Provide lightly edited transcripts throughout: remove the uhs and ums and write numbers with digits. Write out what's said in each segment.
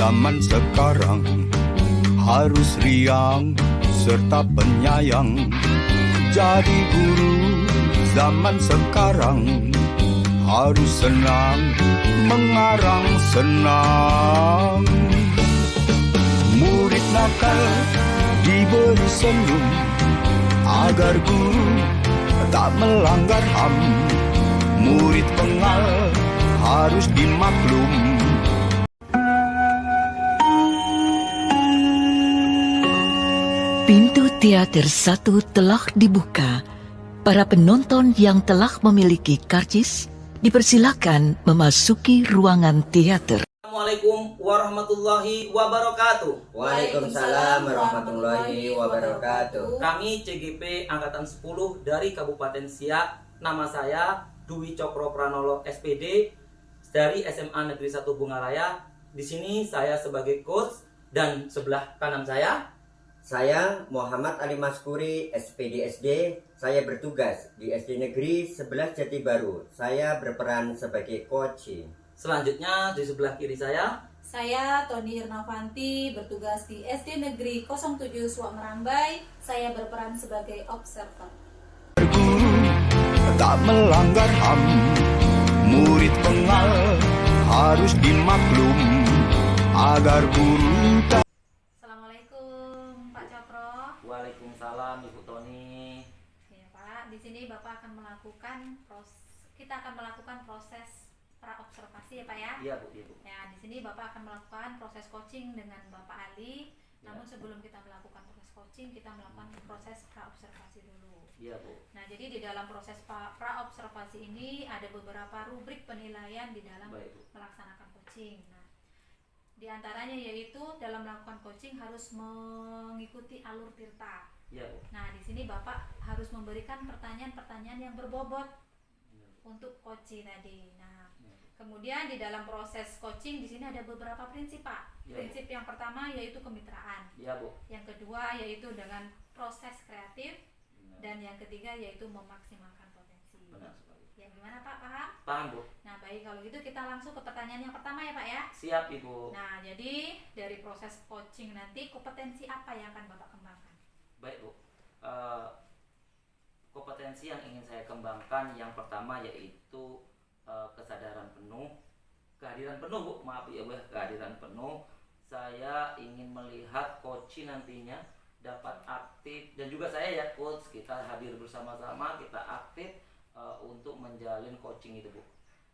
zaman sekarang harus riang serta penyayang. Jadi guru zaman sekarang harus senang, mengarang senang. Murid nakal diberi senyum, agar guru tak melanggar HAM. Murid pengal harus dimaklum. Pintu teater 1 telah dibuka. Para penonton yang telah memiliki karcis dipersilakan memasuki ruangan teater. Assalamualaikum warahmatullahi wabarakatuh. Waalaikumsalam warahmatullahi wabarakatuh. Kami CGP Angkatan 10 dari Kabupaten Siak. Nama saya Dwi Cokro Pranolo SPD dari SMA Negeri 1 Bungaraya. Di sini saya sebagai coach dan sebelah kanan saya Muhammad Ali Maskuri, SPD SD. Saya bertugas di SD Negeri 11 Jati Baru. Saya berperan sebagai coaching. Selanjutnya di sebelah kiri saya Tony Irnavanti, bertugas di SD Negeri 07 Suak Merambai. Saya berperan sebagai observer. Guru tak melanggar HAM, murid pengal harus dimaklum, agar guru tak. Assalamualaikum Pak Cokro. Waalaikumsalam Ibu Tony. Ya Pak, di sini Bapak akan kita akan melakukan proses pra-observasi ya Pak ya. Iya Bu, Ibu. Ya, di sini Bapak akan melakukan proses coaching dengan Bapak Ali. Namun sebelum kita melakukan proses coaching, kita melakukan proses pra-observasi dulu. Iya Bu. Nah, jadi di dalam proses pra-observasi ini ada beberapa rubrik penilaian di dalam melaksanakan coaching. Nah, di antaranya yaitu dalam melakukan coaching harus mengikuti alur tirta. Iya Bu. Nah, di sini Bapak harus memberikan pertanyaan-pertanyaan yang berbobot untuk coaching tadi. Nah, kemudian di dalam proses coaching di sini ada beberapa prinsip Pak. Ya, prinsip yang pertama yaitu kemitraan. Iya Bu. Yang kedua yaitu dengan proses kreatif. Dan yang ketiga yaitu memaksimalkan potensi. Benar sekali. Ya gimana Pak, paham? Paham Bu. Nah baik, kalau gitu kita langsung ke pertanyaan yang pertama ya Pak ya. Siap Ibu. Nah jadi dari proses coaching nanti kompetensi apa yang akan Bapak kembangkan? Baik Bu. Kompetensi yang ingin saya kembangkan yang pertama yaitu kesadaran penuh, kehadiran penuh Bu, maaf ya Bu, kehadiran penuh. Saya ingin melihat coach nantinya dapat aktif, dan juga saya ya coach, kita hadir bersama-sama, kita aktif untuk menjalin coaching itu Bu.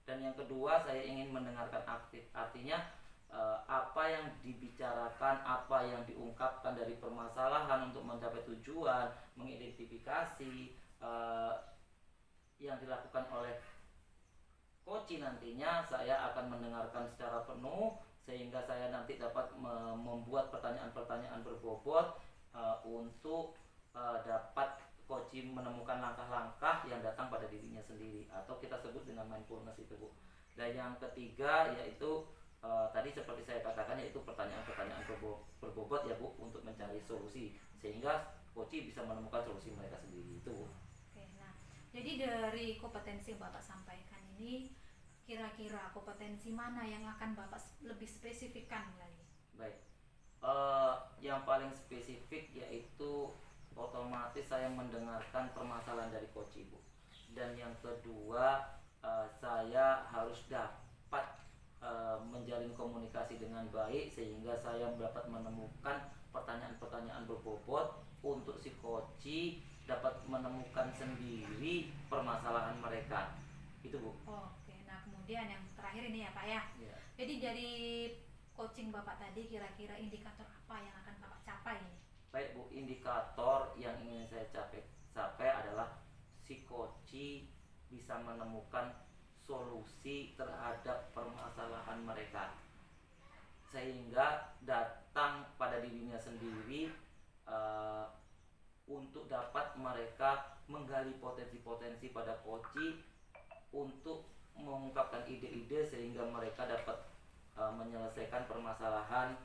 Dan yang kedua saya ingin mendengarkan aktif, artinya apa yang dibicarakan, apa yang diungkapkan dari permasalahan untuk mencapai tujuan, mengidentifikasi yang dilakukan oleh coach nantinya, saya akan mendengarkan secara penuh sehingga saya nanti dapat membuat pertanyaan-pertanyaan berbobot untuk dapat coach menemukan langkah-langkah yang datang pada dirinya sendiri, atau kita sebut dengan mindfulness itu Bu. Dan yang ketiga yaitu tadi seperti saya katakan, yaitu pertanyaan-pertanyaan berbobot ya Bu, untuk mencari solusi sehingga coach bisa menemukan solusi mereka sendiri itu Bu. Oke, nah jadi dari kompetensi yang Bapak sampaikan ini, kira-kira kompetensi mana yang akan Bapak lebih spesifikkan lagi? Baik, yang paling spesifik yaitu otomatis saya mendengarkan permasalahan dari coach Ibu. Dan yang kedua, saya harus dapat menjalin komunikasi dengan baik sehingga saya dapat menemukan pertanyaan-pertanyaan berbobot untuk si coach dapat menemukan sendiri permasalahan mereka. Itu Bu. Oke, nah kemudian yang terakhir ini ya Pak ya. Ya. Jadi dari coaching Bapak tadi, kira-kira indikator apa yang akan Bapak capai ini? Baik Bu, indikator yang ingin saya capai adalah si coach bisa menemukan solusi terhadap permasalahan mereka sehingga datang pada dirinya sendiri untuk dapat mereka menggali potensi-potensi pada coach untuk mengungkapkan ide-ide sehingga mereka dapat menyelesaikan permasalahan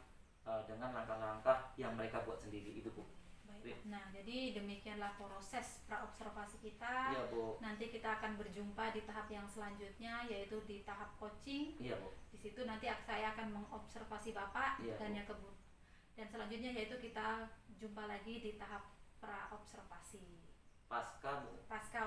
dengan langkah-langkah yang mereka buat sendiri itu Bu. Baik. Nah, jadi demikianlah proses praobservasi kita. Iya, Bu. Nanti kita akan berjumpa di tahap yang selanjutnya, yaitu di tahap coaching. Iya, Bu. Di situ nanti saya akan mengobservasi Bapak Iya, dan Bu. yang dan selanjutnya yaitu kita jumpa lagi di tahap praobservasi. Pasca, Bu. Pasca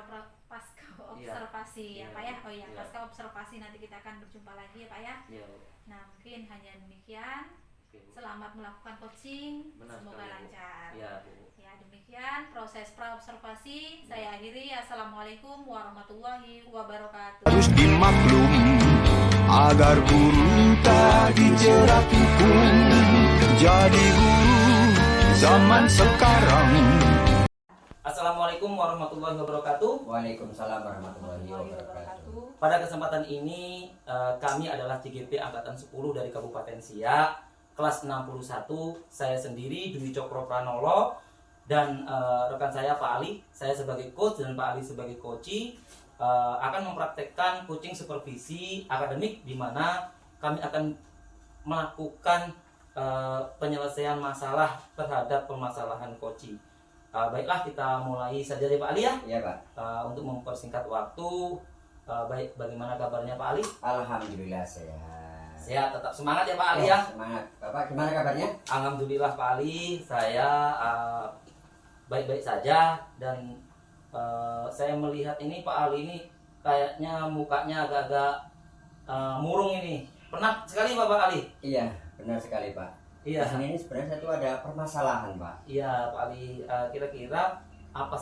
observasi Iya. ya Pak ya. Oh iya, Iya. pasca observasi nanti kita akan berjumpa lagi ya Pak ya. Iya, Bu. Nah, mungkin hanya demikian. Oke, Bu. Selamat melakukan coaching. Benar Semoga sekali, Bu. lancar. Iya, Bu. Ya, demikian proses praobservasi. Saya akhiri. Assalamualaikum warahmatullahi wabarakatuh. Terus dimaklum agar guru tak dijerat hukum. Jadi guru zaman sekarang. Assalamualaikum warahmatullahi wabarakatuh. Waalaikumsalam warahmatullahi wabarakatuh. Pada kesempatan ini kami adalah CGP Angkatan 10 dari Kabupaten Siak, kelas 61. Saya sendiri Dwi Cokro Pranolo dan rekan saya Pak Ali. Saya sebagai coach dan Pak Ali sebagai coachee akan mempraktekkan coaching supervisi akademik, di mana kami akan melakukan penyelesaian masalah terhadap permasalahan coaching. Baiklah, kita mulai saja deh Pak Ali ya. Iya Pak. Untuk mempersingkat waktu, baik, bagaimana kabarnya Pak Ali? Alhamdulillah sehat. Sehat, tetap semangat ya Pak Ali ya. Semangat. Bapak gimana kabarnya? Alhamdulillah Pak Ali, saya baik-baik saja, dan saya melihat ini Pak Ali ini kayaknya mukanya agak-agak murung ini. Penat sekali Pak Ali. Iya, benar sekali Pak. Iya. Di sini sebenarnya saya tuh ada permasalahan Pak. Iya Pak Ali, kira-kira apa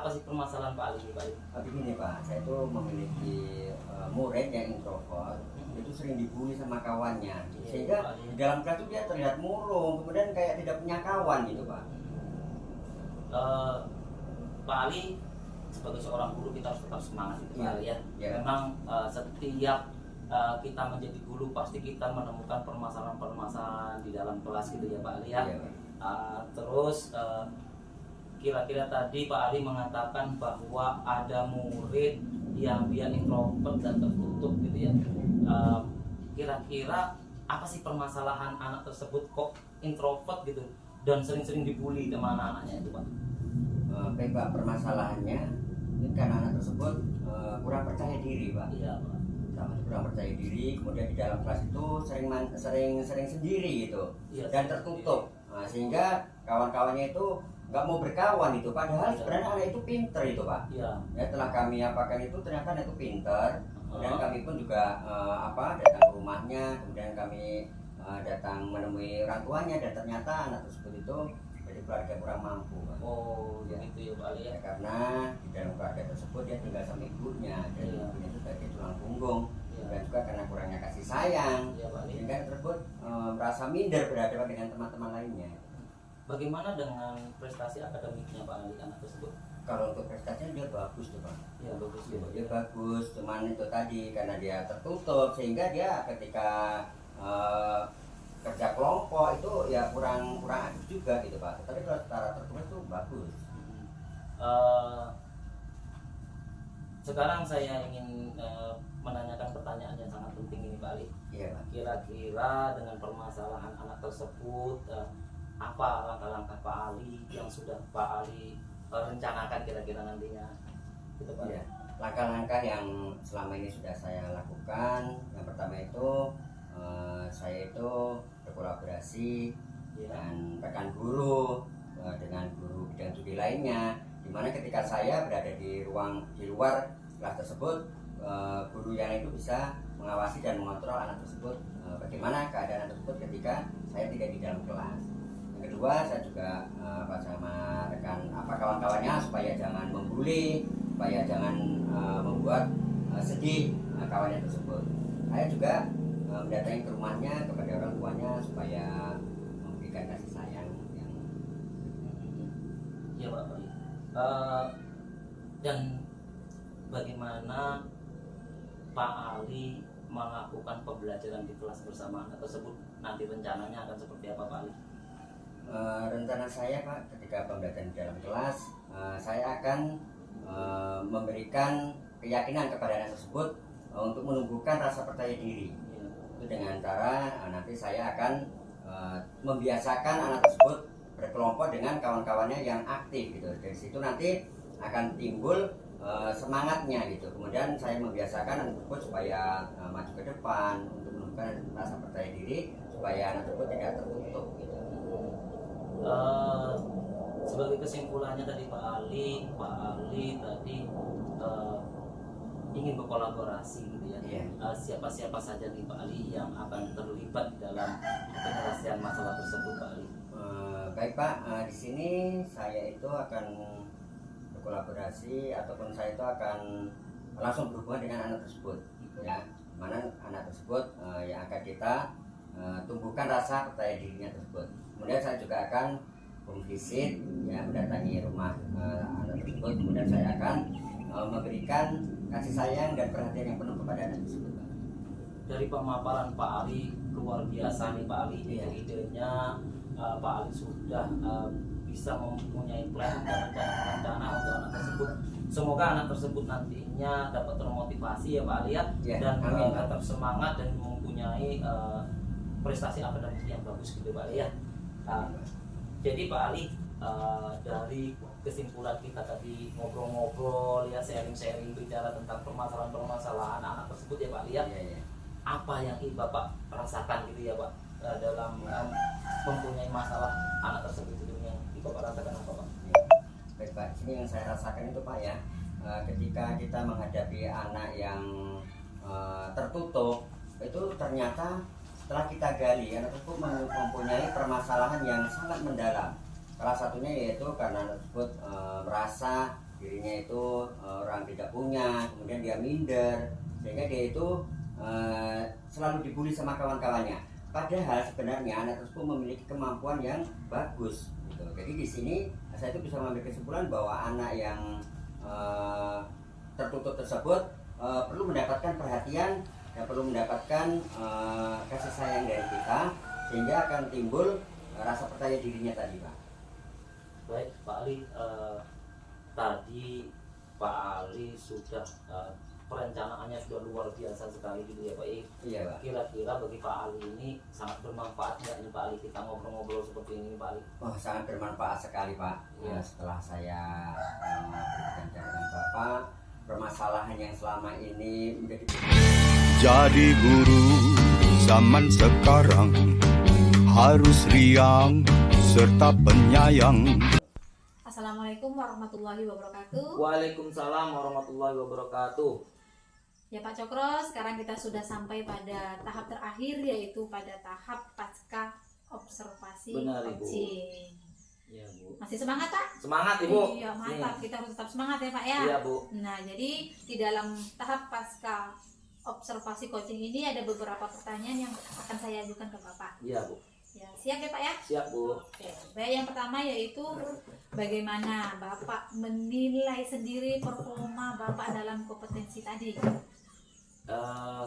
sih permasalahan Pak Ali Pak Ali? Begini Pak, saya tuh memiliki murid yang introvert, itu sering dibully sama kawannya, Iya, sehingga Pak Ali. di dalam kelas itu dia terlihat murung, kemudian kayak tidak punya kawan gitu Pak. Pak Ali, sebagai seorang guru kita harus tetap semangat itu Pak Iya. Ali ya. Iya. Memang setiap kita menjadi guru pasti kita menemukan permasalahan-permasalahan di dalam kelas gitu ya Pak Ali ya. Iya, Pak. Terus kira-kira tadi Pak Ali mengatakan bahwa ada murid yang dia introvert dan tertutup gitu ya. Kira-kira apa sih permasalahan anak tersebut kok introvert gitu dan sering-sering dibully sama anak-anaknya itu Pak? Baik Pak, permasalahannya ini karena anak tersebut kurang percaya diri Pak. Iya Pak. Pertama itu kurang percaya diri, kemudian di dalam kelas itu sering sendiri gitu, Iya, dan sering tertutup. Nah, sehingga kawan-kawannya itu nggak mau berkawan itu, padahal Iya. sebenarnya anak itu pinter itu Pak. Iya. Ya, telah kami apakan itu ternyata anak itu pinter. Kemudian Oh. kami pun juga datang ke rumahnya, kemudian kami datang menemui orang tuanya, dan ternyata anak tersebut itu dari keluarga kurang mampu Pak. Oh, Iya. begitu ya Pak Ali ya. Ya, karena di dalam keluarga tersebut dia tinggal sama ibunya, dan Iya. ibunya itu sebagai tulang punggung. Iya. Dan juga karena kurangnya kasih sayang, Iya Pak Ali. sehingga anak tersebut merasa minder berhadapan dengan teman-teman lainnya. Bagaimana dengan prestasi akademiknya Pak Ali anak tersebut? Kalau untuk prestasinya dia bagus tuh Pak. Ya bagus ya Pak. Dia bagus, cuman itu tadi karena dia tertutup, sehingga dia ketika kerja kelompok itu ya kurang aktif juga gitu Pak. Tapi kalau secara tertutup itu bagus. Sekarang saya ingin menanyakan pertanyaan yang sangat penting ini Pak Ali. Iya Pak. Kira-kira dengan permasalahan anak tersebut, apa langkah-langkah Pak Ali yang sudah Pak Ali rencanakan kira-kira nantinya gitu Pak? Iya. Langkah-langkah yang selama ini sudah saya lakukan, yang pertama itu saya itu berkolaborasi Iya. dan rekan guru dengan guru bidang studi lainnya, dimana ketika saya berada di luar kelas tersebut, guru yang itu bisa mengawasi dan mengontrol anak tersebut, bagaimana keadaan anak tersebut ketika saya tidak di dalam kelas. Yang kedua, saya juga sama rekan kawan-kawannya supaya jangan membuli, supaya jangan membuat sedih kawannya tersebut. Saya juga mendatangi ke rumahnya kepada orang tuanya supaya memberikan kasih sayang yang Iya Pak Ali. Dan bagaimana Pak Ali melakukan pembelajaran di kelas bersama anak tersebut, nanti rencananya akan seperti apa Pak Ali? rencana saya Pak, ketika pembelajaran di dalam kelas, saya akan memberikan keyakinan kepada anak tersebut untuk menumbuhkan rasa percaya diri. Itu dengan cara nanti saya akan membiasakan anak tersebut berkelompok dengan kawan-kawannya yang aktif gitu. Dari situ nanti akan timbul semangatnya gitu. Kemudian saya membiasakan anak tersebut supaya maju ke depan untuk menumbuhkan rasa percaya diri supaya anak tersebut tidak tertutup gitu. Sebagai kesimpulannya tadi Pak Ali tadi ingin berkolaborasi gitu ya. Siapa-siapa saja nih Pak Ali yang akan terlibat di dalam penyelesaian masalah tersebut Pak Ali? Baik Pak, di sini saya itu akan berkolaborasi ataupun saya itu akan langsung berhubungan dengan anak tersebut ya, mana anak tersebut yang akan kita tumbuhkan rasa percaya dirinya tersebut. Kemudian saya juga akan visit ya, mendatangi rumah anak tersebut, kemudian saya akan memberikan kasih sayang dan perhatian yang penuh kepada anak tersebut. Dari pemaparan Pak Ali luar biasa nih Pak Ali, ide-idenya Pak Ali sudah bisa mempunyai plan dan rencana untuk anak tersebut. Semoga anak tersebut nantinya dapat termotivasi ya Pak Ali ya, dan tetap semangat dan mempunyai prestasi akademik yang bagus gitu Pak Ali ya. Jadi Pak Ali, dari kesimpulan kita tadi ngobrol-ngobrol ya, sharing-sharing bicara tentang permasalahan-permasalahan anak tersebut ya Pak Ali ya, apa yang Bapak rasakan gitu ya Pak dalam mempunyai masalah anak tersebut itu, yang Bapak rasakan apa Pak? Baik Pak, ini yang saya rasakan itu Pak ya, ketika kita menghadapi anak yang tertutup, itu ternyata setelah kita gali anak tersebut mempunyai permasalahan yang sangat mendalam. Salah satunya yaitu karena anak tersebut merasa dirinya itu orang tidak punya, kemudian dia minder, sehingga dia itu selalu dibully sama kawan-kawannya. Padahal sebenarnya anak tersebut memiliki kemampuan yang bagus gitu. Jadi di sini saya itu bisa mengambil kesimpulan bahwa anak yang tertutup tersebut perlu mendapatkan perhatian dan perlu mendapatkan kasih sayang dari kita, sehingga akan timbul rasa percaya dirinya tadi Pak. Baik Pak Ali, tadi Pak Ali sudah perencanaannya sudah luar biasa sekali gitu ya Pak. Iya Pak. Kira-kira bagi Pak Ali ini sangat bermanfaat nggak nih Pak Ali kita ngobrol-ngobrol seperti ini Pak Ali? Oh, sangat bermanfaat sekali Pak. Ya, setelah saya berbincang dengan Bapak, permasalahan yang selama ini menjadi Jadi guru zaman sekarang harus riang serta penyayang. Assalamualaikum warahmatullahi wabarakatuh. Waalaikumsalam warahmatullahi wabarakatuh. Ya Pak Cokro, sekarang kita sudah sampai pada tahap terakhir, yaitu pada tahap pasca observasi coaching. Iya Bu. Masih semangat Pak? Semangat Ibu. Iya mantap, kita harus tetap semangat ya Pak ya. Iya Bu. Nah jadi di dalam tahap pasca observasi coaching ini ada beberapa pertanyaan yang akan saya ajukan ke Bapak. Iya Bu. Ya, siap ya Pak ya? Siap Bu. Oke, baik, yang pertama yaitu bagaimana Bapak menilai sendiri performa Bapak dalam kompetensi tadi?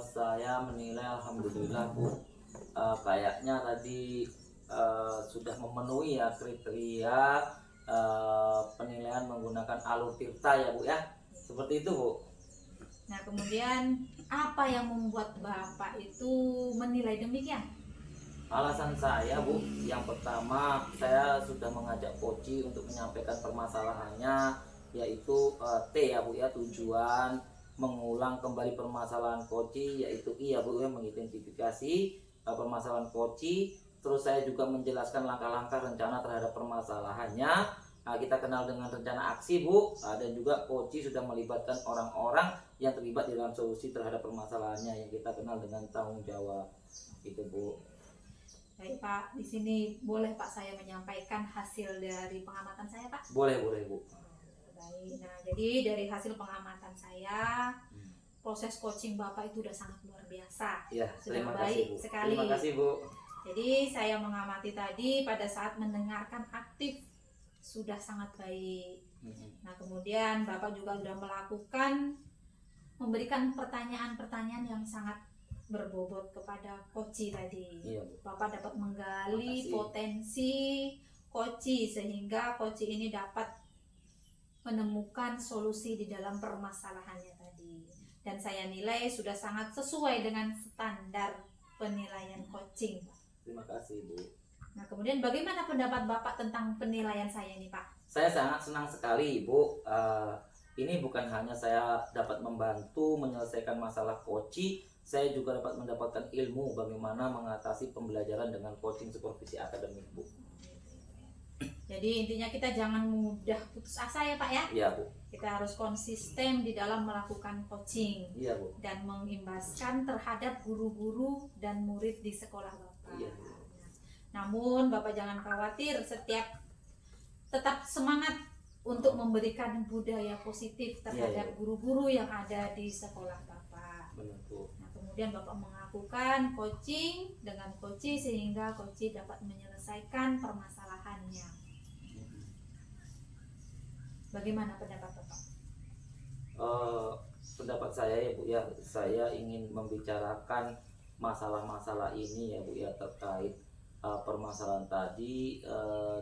Saya menilai alhamdulillah Bu, kayaknya tadi sudah memenuhi ya kriteria penilaian menggunakan alur tirta ya Bu ya, seperti itu Bu. Nah kemudian apa yang membuat Bapak itu menilai demikian? Alasan saya Bu, yang pertama saya sudah mengajak Koci untuk menyampaikan permasalahannya, yaitu T ya Bu ya, tujuan mengulang kembali permasalahan Koci, yaitu I ya Bu ya, mengidentifikasi permasalahan Koci. Terus saya juga menjelaskan langkah-langkah rencana terhadap permasalahannya. Kita kenal dengan rencana aksi Bu, dan juga Koci sudah melibatkan orang-orang yang terlibat di dalam solusi terhadap permasalahannya yang kita kenal dengan tanggung jawab. Itu Bu. Baik Pak, di sini boleh Pak saya menyampaikan hasil dari pengamatan saya Pak? Boleh Bu. Baik, nah jadi dari hasil pengamatan saya, proses coaching Bapak itu sudah sangat luar biasa. Ya, sudah terima baik kasih Bu. sekali. Terima kasih Bu. Jadi saya mengamati tadi pada saat mendengarkan aktif sudah sangat baik. Nah kemudian Bapak juga sudah melakukan memberikan pertanyaan-pertanyaan yang sangat berbobot kepada Koci tadi. Iya, Bapak dapat menggali potensi Koci sehingga Koci ini dapat menemukan solusi di dalam permasalahannya tadi. Dan saya nilai sudah sangat sesuai dengan standar penilaian coaching. Terima kasih Bu. Nah, kemudian bagaimana pendapat Bapak tentang penilaian saya nih, Pak? Saya sangat senang sekali, Ibu. Ini bukan hanya saya dapat membantu menyelesaikan masalah koci, saya juga dapat mendapatkan ilmu bagaimana mengatasi pembelajaran dengan coaching supervisi akademik, Bu. Jadi intinya kita jangan mudah putus asa ya, Pak ya. Iya, Bu. Kita harus konsisten di dalam melakukan coaching. Iya, Bu. Dan mengimbaskan terhadap guru-guru dan murid di sekolah Bapak. Iya, Bu. Namun Bapak jangan khawatir, tetap semangat untuk memberikan budaya positif terhadap guru-guru yang ada di sekolah Bapak. Benar, Bu. Nah, kemudian Bapak melakukan coaching dengan coach sehingga coach dapat menyelesaikan permasalahannya. Bagaimana pendapat Bapak? Pendapat saya ya, Bu ya, saya ingin membicarakan masalah-masalah ini ya, Bu ya, terkait permasalahan tadi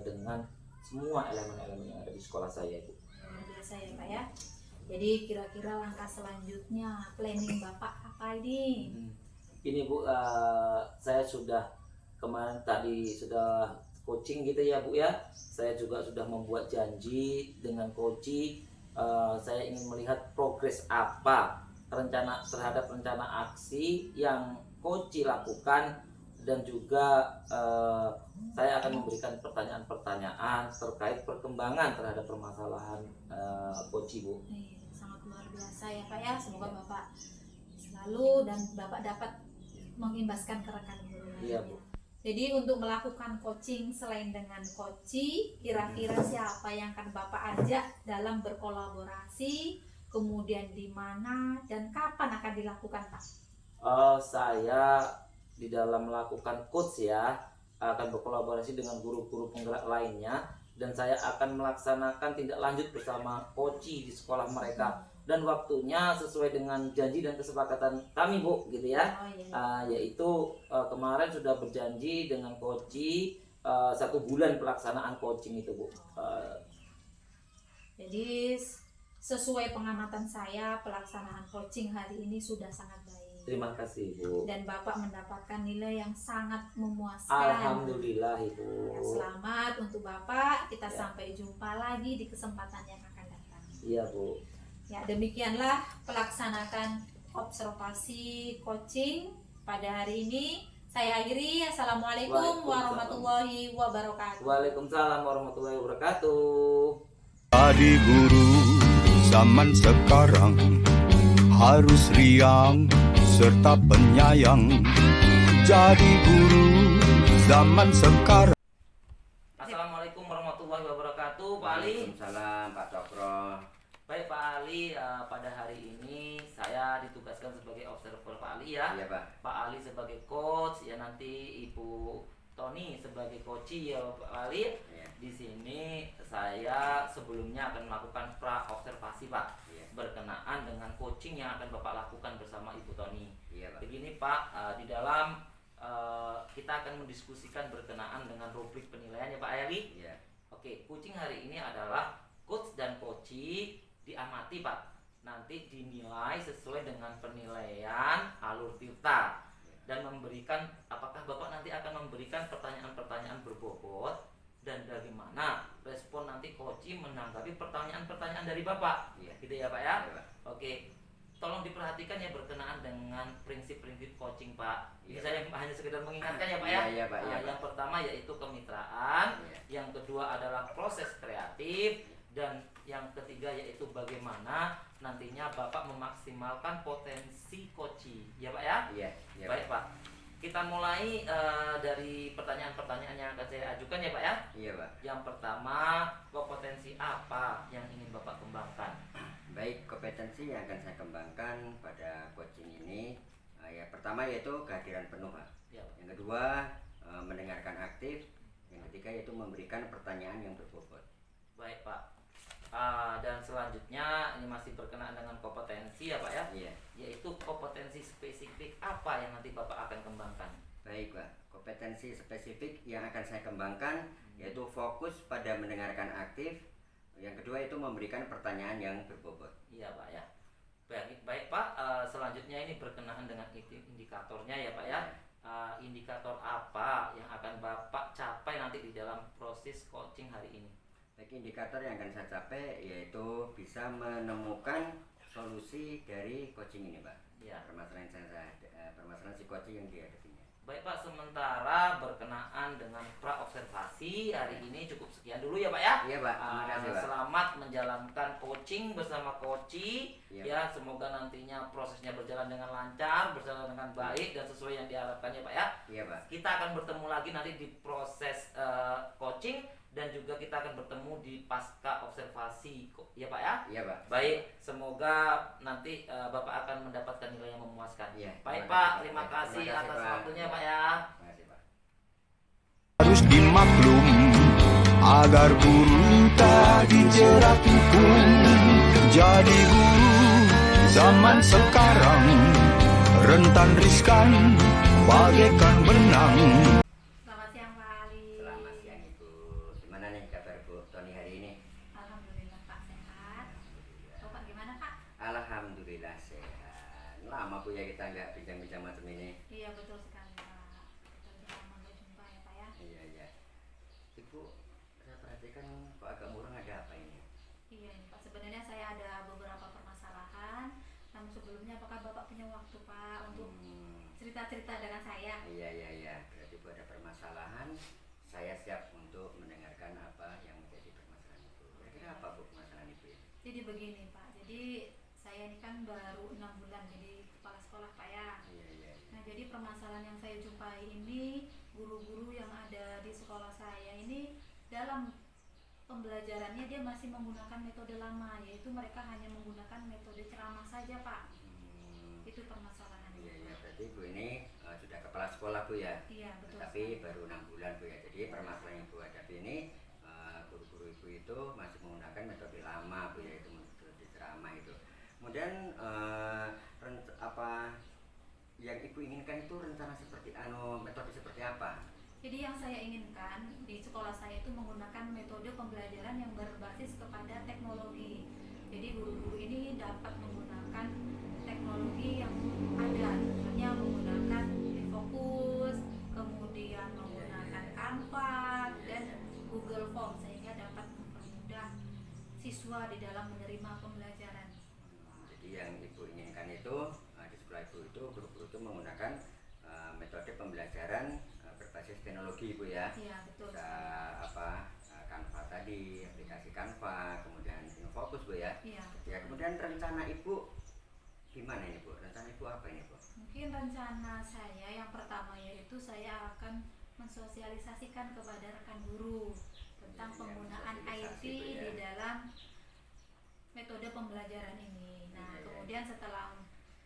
dengan semua elemen-elemen yang ada di sekolah saya, Bu. Luar biasa ya, Pak ya. Jadi kira-kira langkah selanjutnya planning Bapak apa ini? Ini, Bu, saya sudah kemarin tadi sudah coaching gitu ya, Bu ya. Saya juga sudah membuat janji dengan coach. Saya ingin melihat progres apa terhadap rencana aksi yang coach lakukan, dan juga saya akan memberikan pertanyaan-pertanyaan terkait perkembangan terhadap permasalahan coach, Bu. Sangat luar biasa ya, Pak ya. Semoga Bapak selalu dan Bapak dapat mengimbaskan ke rekan guru lainnya. Iya, Bu. Jadi untuk melakukan coaching selain dengan coach, kira-kira siapa yang akan Bapak ajak dalam berkolaborasi, kemudian di mana dan kapan akan dilakukan, Pak? Saya di dalam melakukan coach ya akan berkolaborasi dengan guru-guru penggerak lainnya, dan saya akan melaksanakan tindak lanjut bersama coach di sekolah mereka, dan waktunya sesuai dengan janji dan kesepakatan kami, Bu, gitu ya. Yaitu kemarin sudah berjanji dengan coach 1 bulan pelaksanaan coaching itu, Bu. Jadi sesuai pengamatan saya, pelaksanaan coaching hari ini sudah sangat baik. Terima kasih, Bu. Dan Bapak mendapatkan nilai yang sangat memuaskan. Alhamdulillah, Ibu. Ya, selamat untuk Bapak. Kita sampai jumpa lagi di kesempatan yang akan datang. Iya, Bu. Ya, demikianlah pelaksanakan observasi coaching pada hari ini. Saya akhiri. Assalamualaikum warahmatullahi wabarakatuh. Waalaikumsalam warahmatullahi wabarakatuh. Jadi guru zaman sekarang harus riang serta penyayang. Jadi guru zaman sekarang. Assalamualaikum warahmatullahi wabarakatuh, Pak Ali. Waalaikumsalam, Pak Cokro. Baik, Pak Ali, pada hari ini saya ditugaskan sebagai observer, Pak Ali ya. Iya, Pak. Pak Ali sebagai coach, ya nanti Ibu Tony sebagai coach ya, Pak Ali. Iya. Di sini saya sebelumnya akan melakukan pra-observasi, Pak. Iya. Berkenaan dengan coaching yang akan Bapak lakukan bersama Ibu Tony. Iya, Pak. Begini, Pak, di dalam kita akan mendiskusikan berkenaan dengan rubrik penilaian ya, Pak Ali. Iya. Oke, coaching hari ini adalah coach dan coachee diamati, Pak. Nanti dinilai sesuai dengan penilaian Alur Tirta, dan memberikan, apakah Bapak nanti akan memberikan pertanyaan-pertanyaan berbobot, dan bagaimana respon nanti coachee menanggapi pertanyaan-pertanyaan dari Bapak. Iya. Gitu ya, Pak ya. Iya, Pak. Oke. Tolong diperhatikan ya berkenaan dengan prinsip-prinsip coaching, Pak. Ini Iya. saya hanya sekedar mengingatkan ya, Pak ya. Iya, Pak. Iya, Pak. Yang pertama yaitu kemitraan, Iya. yang kedua adalah proses kreatif, dan yang ketiga yaitu bagaimana nantinya Bapak memaksimalkan potensi coaching. Ya, Pak ya? Iya. Iya, Baik, Pak. Kita mulai dari pertanyaan-pertanyaan yang akan saya ajukan ya, Pak ya. Iya, Pak. Yang pertama, kompetensi apa yang ingin Bapak kembangkan? Baik, kompetensi yang akan saya kembangkan pada coaching ini, ya pertama yaitu kehadiran penuh, Pak. Ya, Pak. Yang kedua, mendengarkan aktif. Yang ketiga yaitu memberikan pertanyaan yang berbobot. Baik, Pak. Dan selanjutnya ini masih berkenaan dengan kompetensi ya, Pak ya. Iya. Yaitu kompetensi spesifik apa yang nanti Bapak akan kembangkan? Baik, Pak. Kompetensi spesifik yang akan saya kembangkan yaitu fokus pada mendengarkan aktif. Yang kedua itu memberikan pertanyaan yang berbobot. Iya, Pak ya. Baik, Pak. Selanjutnya ini berkenaan dengan indikatornya ya, Pak ya. indikator apa yang akan Bapak capai nanti di dalam proses coaching hari ini? Baik, indikator yang akan saya capai yaitu bisa menemukan solusi dari coaching ini, Pak. Ya. Permasalahan si coaching yang dihadapinya. Baik Pak, sementara berkenaan dengan pra-observasi hari ini cukup sekian dulu ya Pak ya. Iya Pak, terima kasih Pak. Selamat menjalankan coaching bersama Koci. Iya, Ya, semoga nantinya prosesnya berjalan dengan lancar, berjalan dengan baik dan sesuai yang diharapkan ya Pak ya. Iya Pak. Kita akan bertemu lagi nanti di proses coaching dan juga kita akan bertemu di pasca observasi ya Pak ya. Iya Pak. Baik, semoga nanti Bapak akan mendapatkan nilai yang memuaskan. Iya, Baik terima Pak, kasih, terima Pak. kasih Terima kasih, atas Pak. waktunya Pak ya. Terima kasih Pak. Harus dimaklum agar guru tak dijerat hukum. Jadi guru zaman sekarang rentan riskan bagaikan benang. Selamat siang Pak Ali. Selamat siang Ibu. Gimana nih kabar Bu Tony hari ini? Alhamdulillah Pak sehat. Bapak gimana Pak? Alhamdulillah sehat. Lama Bu ya kita nggak bincang-bincang macam ini. Iya betul sekali Pak. Udah lama nggak jumpa ya Pak ya. Iya iya. Ibu, saya perhatikan kok agak murung, ada apa ini? Iya ini Pak, sebenarnya saya ada beberapa permasalahan. Namun sebelumnya apakah Bapak punya waktu Pak untuk cerita-cerita dengan saya? Iya iya iya. Berarti Bu ada permasalahan. Saya siap untuk mendengarkan apa yang menjadi permasalahan Ibu. Kira-kira apa Bu permasalahan Ibu ini? Jadi begini Pak, jadi saya ini kan baru 6 bulan jadi kepala sekolah Pak ya. Iya iya. Nah jadi permasalahan yang saya jumpai ini, guru-guru yang ada di sekolah saya ini dalam pembelajarannya dia masih menggunakan metode lama, yaitu mereka hanya menggunakan metode ceramah saja Pak. Itu permasalahannya. Iya iya. Berarti Bu ini sudah kepala sekolah Bu ya? Iya betul. Tapi sekali. baru 6 bulan Bu ya. Jadi permasalahan yang Bu hadapi ini, guru-guru Ibu itu masih menggunakan metode lama Bu ya, itu metode ceramah itu. Kemudian apa yang Ibu inginkan itu rencana seperti metode seperti apa? Jadi yang saya inginkan di sekolah saya itu menggunakan metode pembelajaran yang berbasis kepada teknologi. Jadi guru-guru ini dapat menggunakan teknologi yang ada, misalnya menggunakan Infocus, kemudian menggunakan Canva dan Google Form sehingga dapat mempermudah siswa di dalam menerima pembelajaran. Jadi yang Ibu inginkan itu di sekolah Ibu itu guru-guru itu menggunakan metode pembelajaran berbasis teknologi Bu ya. Iya betul. Bisa apa Canva tadi, aplikasi Canva, kemudian Infocus Bu ya. Iya. Ya, kemudian rencana Ibu gimana ini Bu? Rencana Ibu apa ini Bu? Mungkin rencana saya yang pertama yaitu saya akan mensosialisasikan kepada rekan guru tentang Iya, penggunaan IT sosialisasi itu ya. di dalam metode pembelajaran ini. Nah, Iya, iya. kemudian setelah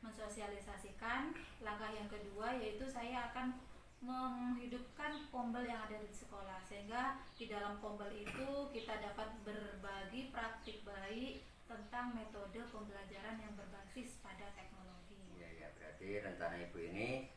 mensosialisasikan, langkah yang kedua yaitu saya akan menghidupkan pombel yang ada di sekolah sehingga di dalam pombel itu kita dapat berbagi praktik baik tentang metode pembelajaran yang berbasis pada teknologi. Iya ya, berarti rencana Ibu ini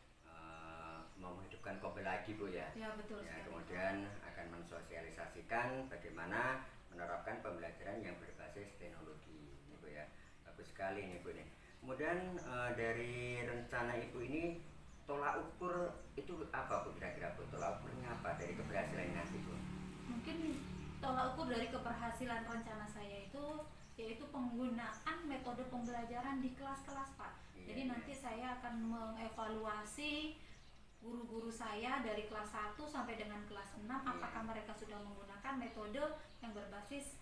mau menghidupkan pombel lagi Bu ya. Ya betul Ya, sekali. kemudian akan mensosialisasikan bagaimana menerapkan pembelajaran yang berbasis teknologi ini Bu ya. Bagus sekali ini Bu nih. Kemudian dari rencana Ibu ini tolak ukur itu apa Bu kira-kira Bu? Tolak ukurnya apa dari keberhasilan nanti Bu? Mungkin tolak ukur dari keberhasilan rencana saya itu yaitu penggunaan metode pembelajaran di kelas-kelas Pak. Iya, Jadi iya. nanti saya akan mengevaluasi guru-guru saya dari kelas 1 sampai dengan kelas 6 apakah mereka sudah menggunakan metode yang berbasis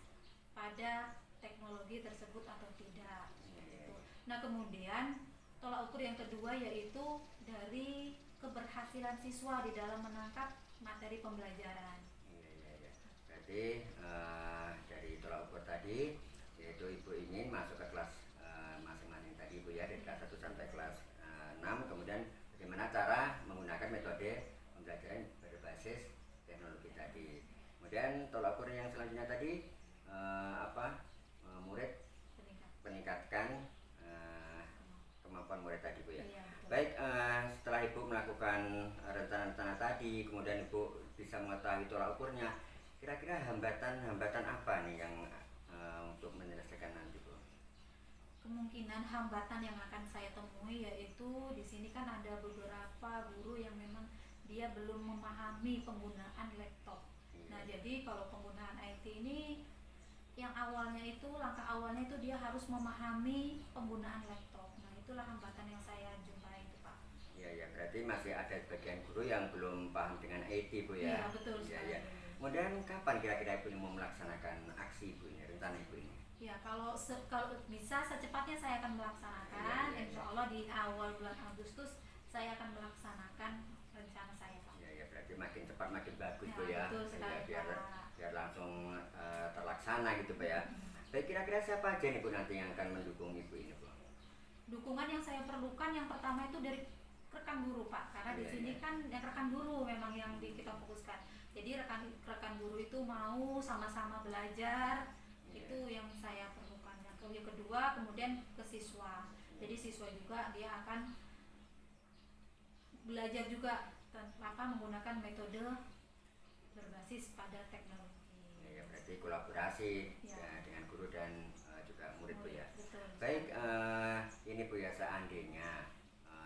pada teknologi tersebut atau tidak. Gitu. Nah kemudian tolak ukur yang kedua yaitu dari keberhasilan siswa di dalam menangkap materi pembelajaran. Iya. Berarti dari tolak ukur tadi yaitu Ibu ingin masuk ke kelas masing-masing tadi Ibu ya, dari kelas 1 sampai kelas 6, kemudian bagaimana cara menggunakan metode pembelajaran berbasis teknologi tadi. Kemudian tolak ukur yang selanjutnya tadi murid peningkatkan kemampuan murid tadi Bu ya. Iya, betul. Baik, setelah Ibu melakukan rencana-rencana tadi, kemudian Ibu bisa mengetahui tolak ukurnya, kira-kira hambatan apa nih yang untuk menyelesaikan nanti Bu? kemungkinan hambatan yang akan saya temui yaitu di sini kan ada beberapa guru yang memang dia belum memahami penggunaan laptop. Nah, jadi kalau penggunaan IT ini yang awalnya itu langkah awalnya itu dia harus memahami penggunaan laptop. Nah, itulah hambatan yang saya jumpai itu, Pak. Ya, berarti masih ada sebagian guru yang belum paham dengan IT, Bu ya. Iya, betul sekali. Kemudian kapan kira-kira Ibu ini mau melaksanakan aksi Ibu ini, rencana Ibu ini? Ya, kalau bisa secepatnya saya akan melaksanakan. Insya Allah di awal bulan Agustus saya akan melaksanakan rencana saya, Pak. Ya, berarti makin cepat makin bagus, Bu ya. Betul sekali, biar Pak. langsung terlaksana gitu, Pak ya. Baik, kira-kira siapa aja nih Bu nanti yang akan mendukung Ibu ini, Bu? Dukungan yang saya perlukan yang pertama itu dari rekan guru, Pak, karena di sini kan yang rekan guru memang yang kita fokuskan. Jadi rekan guru itu mau sama-sama belajar, itu yang saya perlukan. Yang kedua kemudian ke siswa. Jadi siswa juga dia akan belajar juga menggunakan metode berbasis pada teknologi. Ya, berarti kolaborasi ya, dengan guru dan juga murid, Bu ya. Betul. Baik, ini Bu ya, seandainya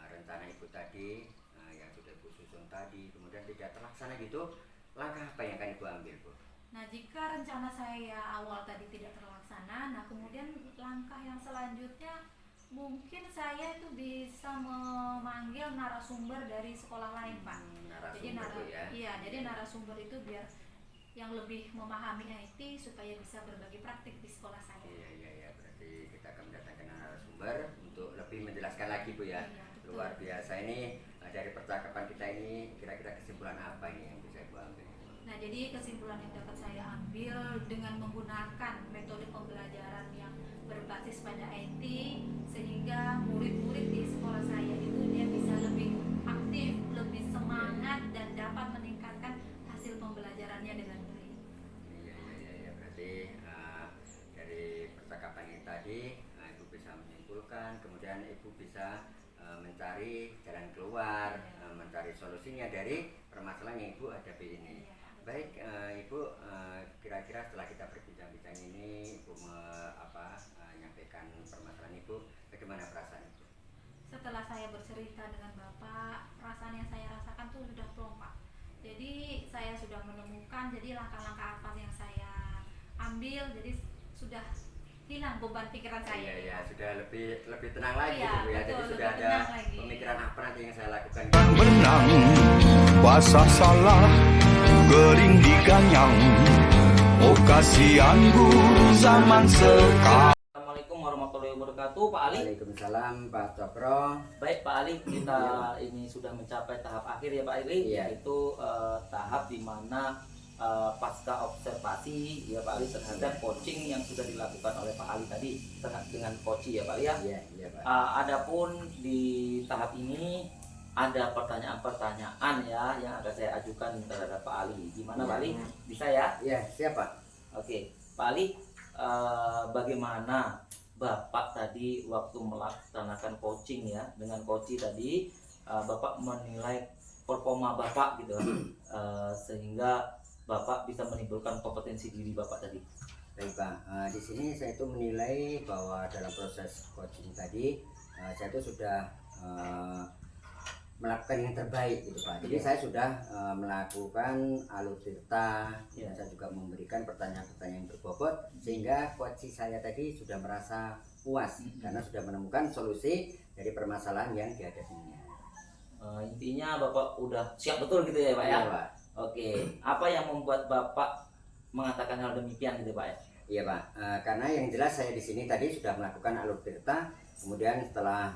rencana Ibu tadi yang sudah Ibu susun tadi kemudian tidak terlaksana gitu, langkah apa yang akan Ibu ambil, Bu? Nah, jika rencana saya awal tadi tidak terlaksana, nah kemudian langkah yang selanjutnya mungkin saya itu bisa memanggil narasumber dari sekolah lain, Pak. Jadi narasumber itu biar yang lebih memahami IT supaya bisa berbagi praktik di sekolah saya. Iya, berarti kita akan mendatangkan narasumber untuk lebih menjelaskan lagi, Bu ya. Iya, Luar biasa ini dari percakapan kita ini, kira-kira kesimpulan apa ini yang bisa Ibu ambil? Nah, jadi kesimpulan yang dapat saya ambil dengan menggunakan metode pembelajaran yang berbasis pada IT, sehingga murid-murid di sekolah saya itu dia bisa lebih aktif, lebih semangat dan dapat meningkatkan hasil pembelajarannya dengan baik. Iya, berarti dari percakapan ini tadi Ibu bisa menyimpulkan, kemudian Ibu bisa mencari jalan keluar, mencari solusinya dari permasalahan yang Ibu hadapi ini. Baik, Ibu, kira-kira setelah kita berbincang-bincang ini, Ibu menyampaikan permasalahan Ibu, bagaimana perasaan Ibu? Setelah saya bercerita dengan Bapak, perasaan yang saya rasakan tuh sudah plong, Pak. Jadi saya sudah menemukan, jadi langkah-langkah apa yang saya ambil, jadi sudah hilang beban pikiran saya. Iya, sudah lebih tenang lagi, iya, Bu ya. Betul, jadi sudah ada pemikiran apa nanti yang saya lakukan. Benang basah salah kering diganyang. Oh kasihanku zaman sekarang. Assalamualaikum warahmatullahi wabarakatuh, Pak Ali. Waalaikumsalam, Pak Cokro. Baik, Pak Ali, kita ini sudah mencapai tahap akhir ya, Pak Ali, yaitu tahap di mana pasca observasi ya Pak Ali terhadap coaching yang sudah dilakukan oleh Pak Ali tadi terkait dengan coaching ya Pak Ali ya. Iya, Pak. Adapun di tahap ini ada pertanyaan-pertanyaan ya yang akan saya ajukan terhadap Pak Ali. Gimana Pak Ali? Bisa ya? Iya, siap Pak. Oke, Pak Ali, bagaimana Bapak tadi waktu melaksanakan coaching ya, dengan coaching tadi Bapak menilai performa Bapak gitu sehingga Bapak bisa menimbulkan kompetensi diri Bapak tadi. Baik Pak, di sini saya itu menilai bahwa dalam proses coaching tadi saya itu sudah melakukan yang terbaik gitu Pak. Jadi saya sudah melakukan alutsista, saya juga memberikan pertanyaan-pertanyaan yang berbobot sehingga coaching saya tadi sudah merasa puas karena sudah menemukan solusi dari permasalahan yang dihadapinya. Intinya Bapak udah siap betul gitu ya Pak ya? Iya, Pak. Oke, apa yang membuat Bapak mengatakan hal demikian gitu Pak ya? Iya Pak, karena yang jelas saya di sini tadi sudah melakukan alur tirta, kemudian setelah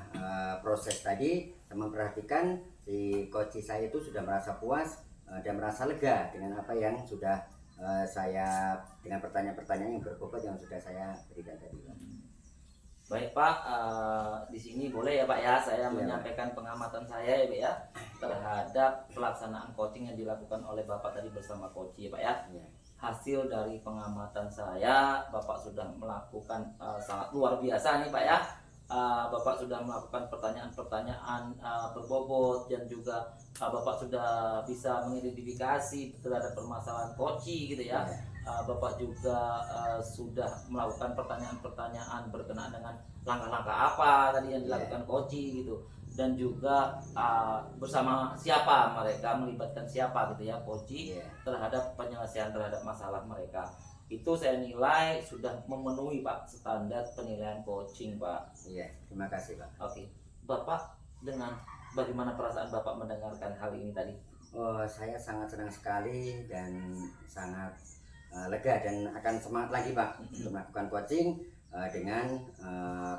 proses tadi saya memperhatikan si coach saya itu sudah merasa puas dan merasa lega dengan apa yang sudah saya dengan pertanyaan-pertanyaan yang berbobot yang sudah saya berikan tadi Pak. Baik Pak, di sini boleh ya Pak ya saya menyampaikan pengamatan saya ya Pak ya terhadap pelaksanaan coaching yang dilakukan oleh Bapak tadi bersama coach ya Pak ya. Hasil dari pengamatan saya, Bapak sudah melakukan sangat luar biasa nih Pak ya. Bapak sudah melakukan pertanyaan-pertanyaan berbobot dan juga Bapak sudah bisa mengidentifikasi terhadap permasalahan coaching gitu ya. Bapak juga sudah melakukan pertanyaan-pertanyaan berkenaan dengan langkah-langkah apa tadi yang dilakukan Koci gitu, dan juga bersama siapa mereka, melibatkan siapa gitu ya Koci terhadap penyelesaian terhadap masalah mereka. Itu saya nilai sudah memenuhi Pak standar penilaian coaching Pak. Iya, terima kasih Pak. Oke, Bapak dengan bagaimana perasaan Bapak mendengarkan hal ini tadi? Oh, saya sangat senang sekali dan sangat lega dan akan semangat lagi Pak untuk melakukan coaching dengan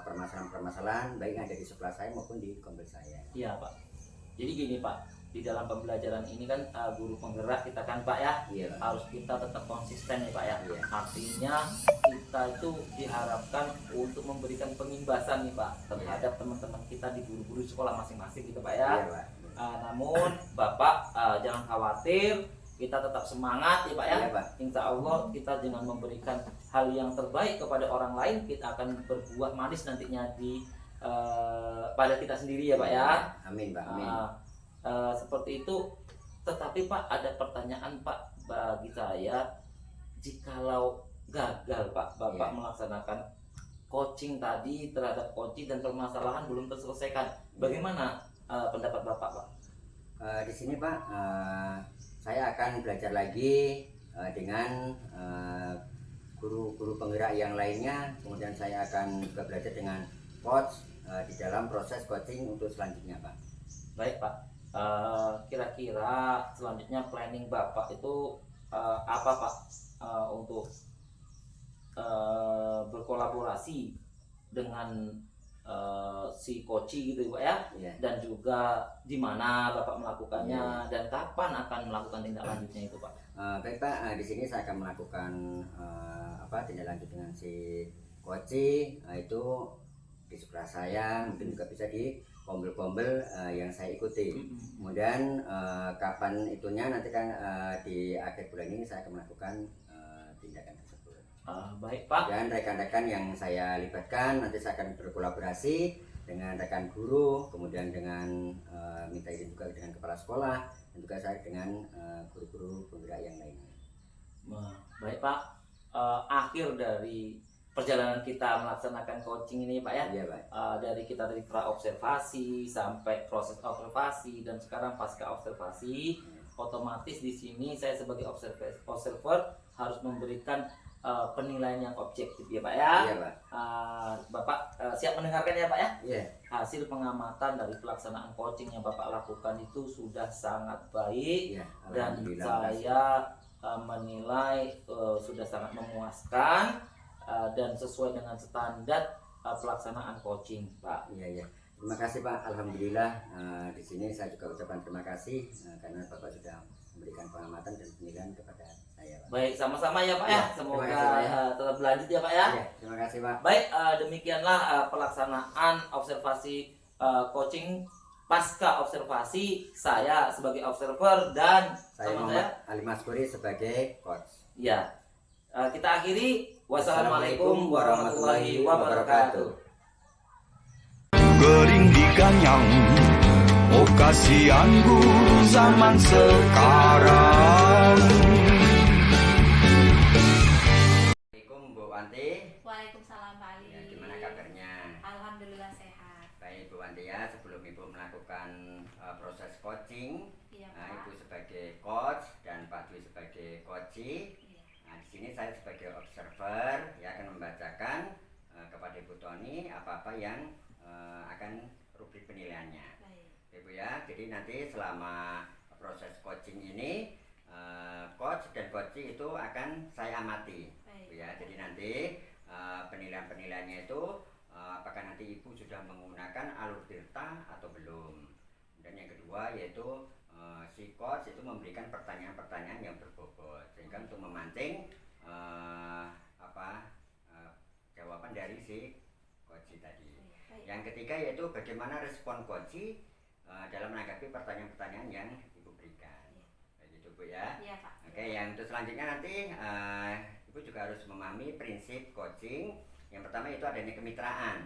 permasalahan-permasalahan baik yang ada di sekolah saya maupun di kompil saya. Iya Pak. Jadi gini Pak, di dalam pembelajaran ini kan guru penggerak kita kan Pak ya, harus kita tetap konsisten ya Pak ya. Artinya kita itu diharapkan untuk memberikan pengimbasan nih Pak terhadap teman-teman kita di guru-guru sekolah masing-masing gitu Pak ya. Namun Bapak jangan khawatir, kita tetap semangat ya Pak ya. Insya Allah kita dengan memberikan hal yang terbaik kepada orang lain, kita akan berbuah manis nantinya di pada kita sendiri ya Pak ya. Amin Pak. Amin. Seperti itu. Tetapi Pak ada pertanyaan Pak bagi saya, jikalau gagal Pak Bapak melaksanakan coaching tadi terhadap coaching dan permasalahan belum terselesaikan, bagaimana pendapat Bapak Pak? Di sini Pak, saya akan belajar lagi dengan guru-guru penggerak yang lainnya. Kemudian saya akan juga belajar dengan coach di dalam proses coaching untuk selanjutnya Pak. Baik Pak, kira-kira selanjutnya planning Bapak itu apa Pak untuk berkolaborasi dengan si Koci gitu Pak ya, dan juga di mana Bapak melakukannya dan kapan akan melakukan tindak lanjutnya itu Pak? Baik Pak, di sini saya akan melakukan tindak lanjut dengan si Koci, itu di sekolah saya, mungkin juga bisa di kombel-kombel yang saya ikuti. Kemudian kapan itunya nanti kan di akhir bulan ini saya akan melakukan tindakan tersebut. Baik Pak. Dan rekan-rekan yang saya libatkan nanti saya akan berkolaborasi dengan rekan guru, kemudian dengan minta izin juga dengan kepala sekolah, dan juga saya dengan guru-guru penggerak yang lainnya. Baik Pak, akhir dari perjalanan kita melaksanakan coaching ini Pak ya, Pak. dari kita dari pra observasi sampai proses observasi dan sekarang pasca observasi, otomatis di sini saya sebagai observer harus memberikan penilaian yang objektif ya Pak ya. Pak. Bapak siap mendengarkan ya Pak ya? Hasil pengamatan dari pelaksanaan coaching yang Bapak lakukan itu sudah sangat baik, dan saya menilai sudah sangat memuaskan dan sesuai dengan standar pelaksanaan coaching Pak. Terima kasih Pak. Alhamdulillah di sini saya juga ucapkan terima kasih karena Bapak sudah memberikan pengamatan dan penilaian kepada saya Pak. Baik, sama-sama ya Pak ya. Semoga tetap berlanjut ya Pak ya. Terima kasih Pak. Baik, demikianlah pelaksanaan observasi coaching pasca observasi, saya sebagai observer dan saya Muhammad Ali Maskuri sebagai coach. Ya. Kita akhiri. Wassalamualaikum warahmatullahi wabarakatuh. Gering diganyang, oh kasihan guru zaman sekarang. Assalamualaikum Bu Wanti. Waalaikumsalam Pak Ali. Gimana kabarnya? Alhamdulillah sehat. Baik Bu Wanti ya, sebelum Ibu melakukan proses coaching, Pak. Ibu sebagai coach dan Pak Dwi sebagai coachee. Di sini saya sebagai observer ya akan membacakan kepada Ibu Tony apa-apa yang akan rubrik penilaiannya. Ibu ya, jadi nanti selama proses coaching ini coach dan coachee itu akan saya amati. Ya, jadi nanti penilaian-penilaiannya itu apakah nanti Ibu sudah menggunakan alur tirta atau belum. Dan yang kedua yaitu si coach itu memberikan pertanyaan-pertanyaan yang berbobot sehingga untuk memancing jawaban dari si coach tadi. Yang ketiga yaitu bagaimana respon coach dalam menanggapi pertanyaan-pertanyaan yang Ibu berikan. Begitu Bu ya. Iya Pak. Oke, yang untuk selanjutnya nanti Ibu juga harus memahami prinsip coaching. Yang pertama itu adanya kemitraan.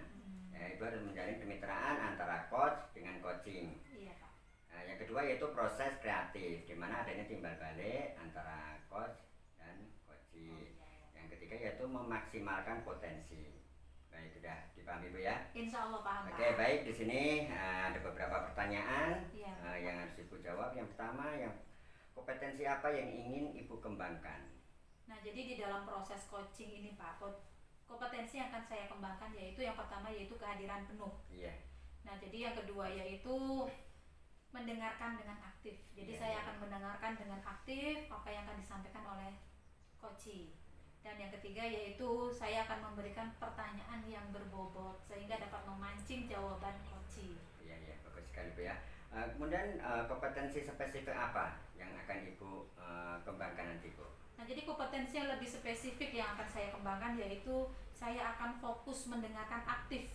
Ibu harus menjalin kemitraan antara coach dengan coaching. Yang kedua yaitu proses kreatif, di mana adanya timbal balik antara coach dan coaching. itu memaksimalkan potensi. Baik, sudah dipahami Bu ya? Insya Allah paham. Oke, Pak. baik, di sini ada beberapa pertanyaan Iya. yang harus Ibu jawab. Yang pertama, yang kompetensi apa yang ingin Ibu kembangkan? Nah, jadi di dalam proses coaching ini Pak, kompetensi yang akan saya kembangkan yaitu yang pertama yaitu kehadiran penuh. Iya. Nah, jadi yang kedua yaitu mendengarkan dengan aktif. Jadi Iya, saya iya. akan mendengarkan dengan aktif apa yang akan disampaikan oleh coaching. Dan yang ketiga yaitu saya akan memberikan pertanyaan yang berbobot sehingga dapat memancing jawaban coaching. Iya, iya, bagus sekali Bu ya. Kemudian kompetensi spesifik apa yang akan Ibu kembangkan nanti Bu? Nah, jadi kompetensi yang lebih spesifik yang akan saya kembangkan yaitu saya akan fokus mendengarkan aktif.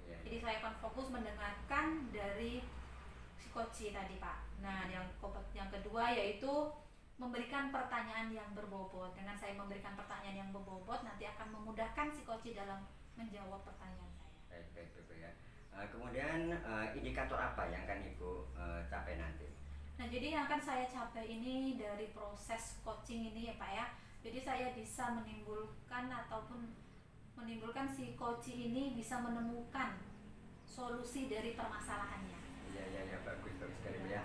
Iya, Jadi saya akan fokus mendengarkan dari si coach tadi Pak. Nah, yang kedua yaitu memberikan pertanyaan yang berbobot. Dengan saya memberikan pertanyaan yang berbobot nanti akan memudahkan si coach dalam menjawab pertanyaan saya. baik, baik Bu ya. Kemudian indikator apa yang akan Ibu capai nanti? Nah, jadi yang akan saya capai ini dari proses coaching ini ya Pak ya. Jadi saya bisa menimbulkan si coach ini bisa menemukan solusi dari permasalahannya. Iya, bagus sekali Bu ya.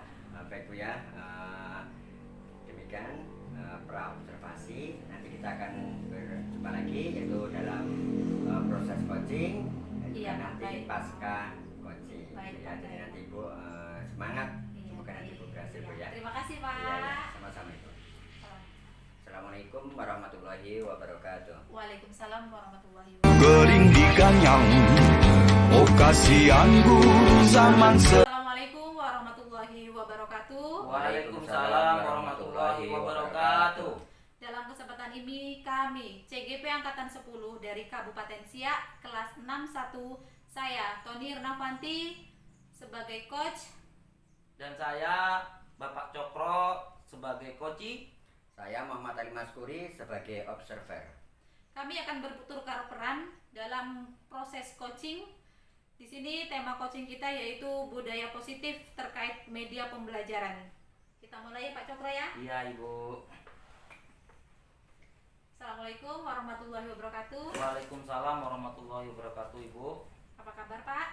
Baik Bu ya. Demikian pra-observasi. Nanti kita akan berjumpa lagi yaitu dalam proses coaching dan juga Iya, Pak, nanti baik. pasca coaching. Baik, Ya, Pak, jadi baik. nanti Ibu semangat. Iya, Semoga nanti Ibu berhasil Bu ya. Terima kasih Pak. Iya, sama-sama Ibu. Assalamualaikum warahmatullahi wabarakatuh. Waalaikumsalam warahmatullahi wabarakatuh. Gering di ganyang, oh kasihan guru zaman Assalamualaikum warahmatullahi wabarakatuh. Waalaikumsalam warahmatullahi wabarakatuh. Dalam kesempatan ini kami CGP Angkatan 10 dari Kabupaten Siak kelas 61, saya Tony Ernavanti sebagai coach. Dan saya Bapak Cokro sebagai coach. Saya Muhammad Ali Maskuri sebagai observer. Kami akan bertukar peran dalam proses coaching. Di sini tema coaching kita yaitu budaya positif terkait media pembelajaran. Kita mulai ya Pak Cokro ya. Iya Ibu. Assalamualaikum warahmatullahi wabarakatuh. Waalaikumsalam warahmatullahi wabarakatuh Ibu. Apa kabar Pak?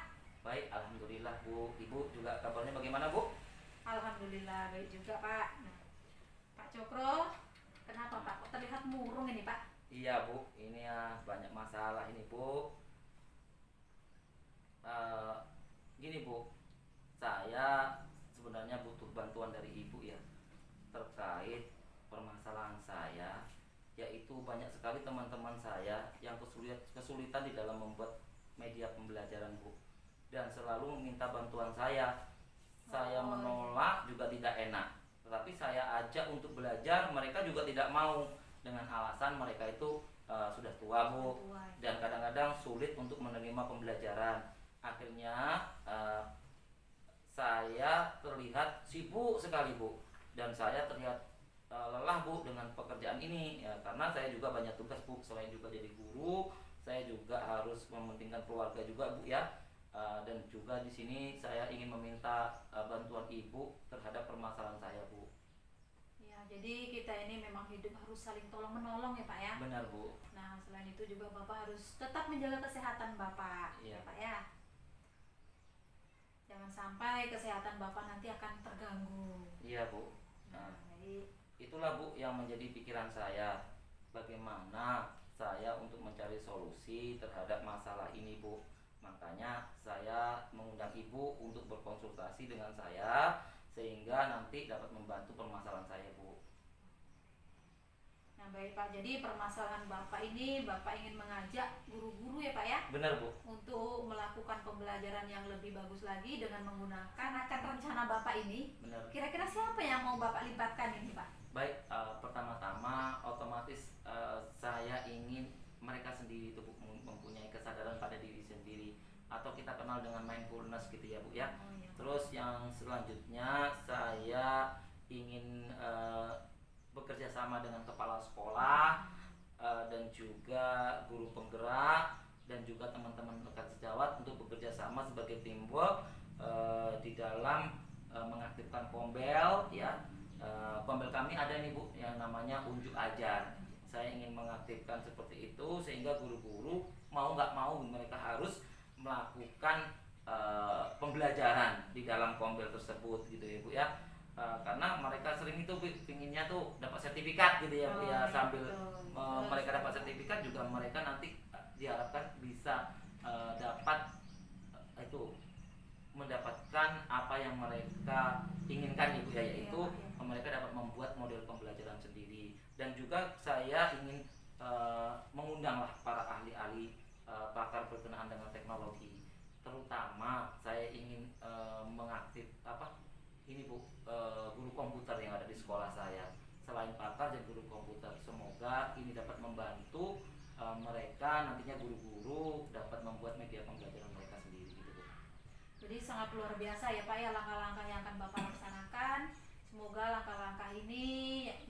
Baik, alhamdulillah Bu. Ibu juga kabarnya bagaimana Bu? Alhamdulillah baik juga Pak. Nah, Pak Cokro, kenapa Pak? Kok terlihat murung ini Pak? Iya Bu, ini ya banyak masalah ini Bu. Gini Bu, saya sebenarnya butuh bantuan dari Ibu ya terkait permasalahan saya, yaitu banyak sekali teman-teman saya yang kesulitan di dalam membuat media pembelajaran Bu, dan selalu meminta bantuan saya. Saya menolak juga tidak enak, tetapi saya ajak untuk belajar, mereka juga tidak mau dengan alasan mereka itu sudah tua Bu, dan kadang-kadang sulit untuk menerima pembelajaran. Akhirnya saya terlihat sibuk sekali Bu, dan saya terlihat lelah Bu dengan pekerjaan ini ya, karena saya juga banyak tugas Bu. Selain juga jadi guru, saya juga harus mementingkan keluarga juga Bu ya. Dan juga di sini saya ingin meminta bantuan Ibu terhadap permasalahan saya Bu. Ya, jadi kita ini memang hidup harus saling tolong menolong ya Pak ya. Benar Bu. Nah, selain itu juga Bapak harus tetap menjaga kesehatan Bapak, Iya. ya Pak ya. Jangan sampai kesehatan Bapak nanti akan terganggu. Iya Bu. Nah, jadi Itulah Bu yang menjadi pikiran saya, bagaimana saya untuk mencari solusi terhadap masalah ini Bu. Makanya saya mengundang Ibu untuk berkonsultasi dengan saya sehingga nanti dapat membantu permasalahan saya Bu. Nah baik Pak, jadi permasalahan Bapak ini Bapak ingin mengajak guru-guru ya Pak ya, Benar Bu. untuk melakukan pembelajaran yang lebih bagus lagi dengan menggunakan akan rencana Bapak ini. Benar. Kira-kira siapa yang mau Bapak libatkan ini Pak? Baik, pertama-tama otomatis saya ingin mereka sendiri itu Bu, mempunyai kesadaran pada diri sendiri, atau kita kenal dengan mindfulness gitu ya Bu ya. Oh, iya. Terus yang selanjutnya saya ingin bekerja sama dengan kepala sekolah dan juga guru penggerak dan juga teman-teman rekan sejawat untuk bekerja sama sebagai teamwork di dalam mengaktifkan pombel ya. Pombel kami ada nih Bu yang namanya unjuk ajar. Saya ingin mengaktifkan seperti itu sehingga guru-guru mau nggak mau mereka harus melakukan pembelajaran di dalam kombel tersebut gitu ya Bu ya. Karena mereka sering itu pinginnya tuh dapat sertifikat gitu ya Bu ya, sambil mereka dapat sertifikat juga mereka nanti diharapkan bisa dapat itu mendapatkan apa yang mereka inginkan Ibu ya, yaitu mereka dapat membuat model pembelajaran sendiri. Dan juga saya ingin mengundanglah para ahli-ahli pakar berkenaan dengan teknologi, terutama saya ingin mengaktif ini Bu, guru komputer yang ada di sekolah saya. Selain pakar dan guru komputer, semoga ini dapat membantu mereka nantinya guru-guru dapat membuat media pembelajaran mereka sendiri gitu Bu. Jadi sangat luar biasa ya Pak ya langkah-langkah yang akan Bapak laksanakan. Semoga langkah-langkah ini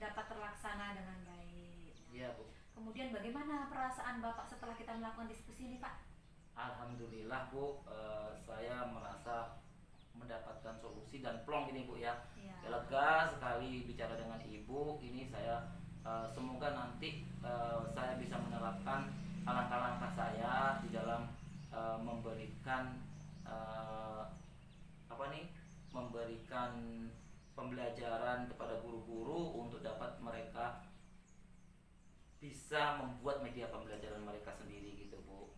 dapat terlaksana dengan baik. Iya Bu. Kemudian bagaimana perasaan Bapak setelah kita melakukan diskusi ini Pak? Alhamdulillah Bu, saya merasa mendapatkan solusi dan plong ini Bu ya. Lega sekali bicara dengan Ibu. Ini saya semoga nanti saya bisa menerapkan langkah-langkah saya di dalam memberikan memberikan pembelajaran kepada guru-guru untuk dapat mereka bisa membuat media pembelajaran mereka sendiri gitu Bu.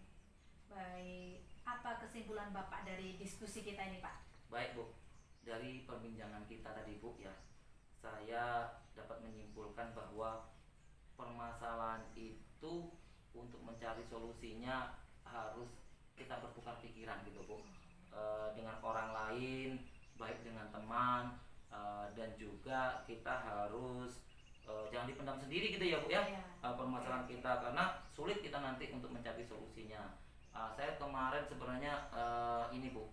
Baik, apa kesimpulan Bapak dari diskusi kita ini Pak? Baik Bu, dari perbincangan kita tadi Bu ya, saya dapat menyimpulkan bahwa permasalahan itu untuk mencari solusinya harus kita bertukar pikiran gitu Bu, dengan orang lain, baik dengan teman, dan juga kita harus jangan dipendam sendiri gitu ya Bu ya, permasalahan kita, karena sulit kita nanti untuk mencari solusinya. Saya kemarin sebenarnya ini Bu,